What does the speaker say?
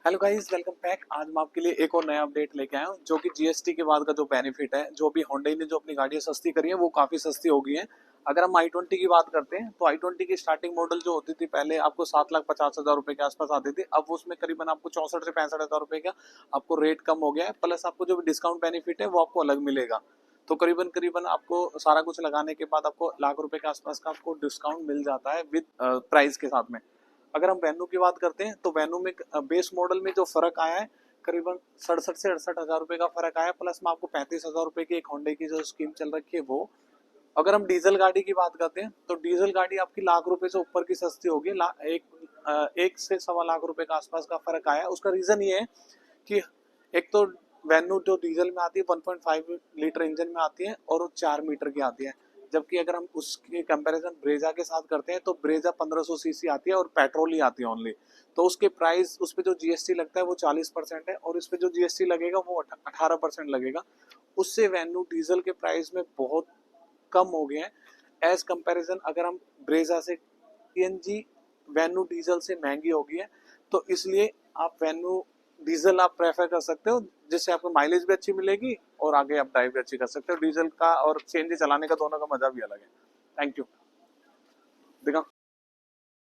Hello guys, welcome back. आज मैं आपके लिए एक और नया अपडेट लेके आया हूँ जो कि जीएसटी के बाद का जो बेनिफिट है, जो भी Hyundai ने जो अपनी गाड़ियाँ सस्ती करी है वो काफी सस्ती हो गई है। अगर हम i20 की बात करते हैं तो i20 की स्टार्टिंग मॉडल जो होती थी पहले आपको 7,50,000 रुपए के आसपास आती थी। अब उसमें करीबन आपको 64 से 65 हजार रुपए का आपको रेट कम हो गया है, प्लस आपको जो भी डिस्काउंट बेनिफिट है वो आपको अलग मिलेगा। तो करीबन करीबन आपको सारा कुछ लगाने के बाद आपको लाख रुपए के आसपास का आपको डिस्काउंट मिल जाता है विद प्राइस के साथ में। अगर हम वेन्यू की बात करते हैं तो वेन्यू में बेस मॉडल में जो फर्क आया है करीबन 67 से 68 हजार रुपए का फर्क आया, प्लस में आपको 35 हजार रुपए की एक होंडे की जो स्कीम चल रखी है वो। अगर हम डीजल गाड़ी की बात करते हैं तो डीजल गाड़ी आपकी लाख रुपए से ऊपर की सस्ती होगी। एक से सवा लाख रुपए का आसपास का फर्क आया है। उसका रीजन ये है कि एक तो वेन्यू जो डीजल में आती है 1.5 लीटर इंजन में आती है और वो 4 मीटर की आती है, जबकि अगर हम उसके कंपैरिजन ब्रेजा के साथ करते हैं तो ब्रेजा 1500 सीसी आती है और पेट्रोल ही आती है ओनली। तो उसके प्राइस, उस पर जो जीएसटी लगता है वो 40% है और इस पे जो जीएसटी लगेगा वो 18% लगेगा। उससे वेन्यू डीजल के प्राइस में बहुत कम हो गए हैं एज कंपैरिजन। अगर हम ब्रेजा से सीएनजी वेन्यू डीजल से महंगी हो गई है, तो इसलिए आप वेन्यू डीजल आप प्रेफर कर सकते हो, जिससे आपको माइलेज भी अच्छी मिलेगी और आगे आप ड्राइव भी अच्छी कर सकते हो। डीजल का और सीएनजी चलाने का दोनों का मजा भी अलग है। Thank you. दिखा